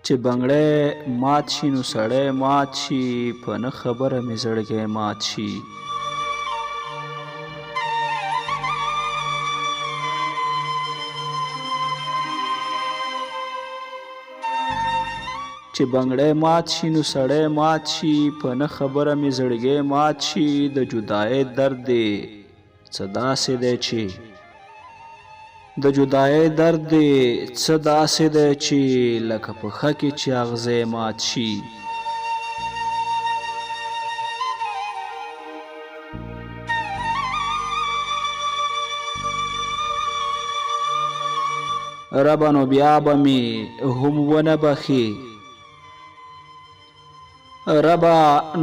چې بنګړی مات شي نو سړی مات شي، په نه خبره مې زړګی مات شي. چې بنګړی مات شي نو سړی مات شي، په نه خبره مې زړګی مات شي. د جدایۍ درد دی څه داسې دی چې د جدایۍ درد دی څه داسې دی چې لکه پښه کې چې اغزی مات شي. ربه نو بیا به مې هم ونه بخې، ربه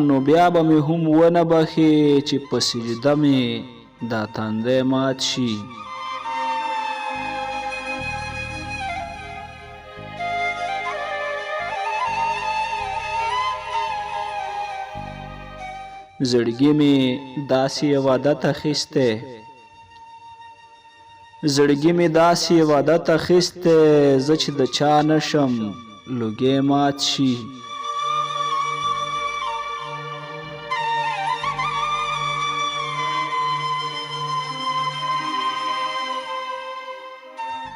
نو بیا به مې هم ونه بخې، چې په سجده مې دا تندی مات شي. زړګي مې داسې یو عادت اخیستی، زړګي مې داسې یو عادت اخیستی، زه چې د چا نشم لوګی مات شي.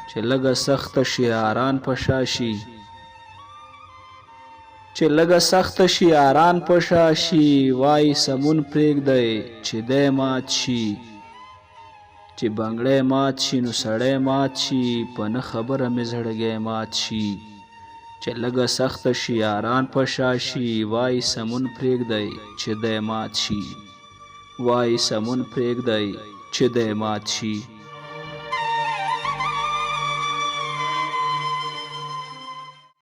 چې لږه سخته شي یاران په شا شي، چې لږه سخته شي یاران په شا شي. وایي سمون پرېږدی چې دی مات شي. چې بنګړی مات شي نو سړی مات شي، په نه خبره مې زړګی مات شي. چې لږه سخته شي یاران په شا شي، وایي سمون پرېږدی چې دی مات شي، وایي سمون پرېږدی چې دی مات شي.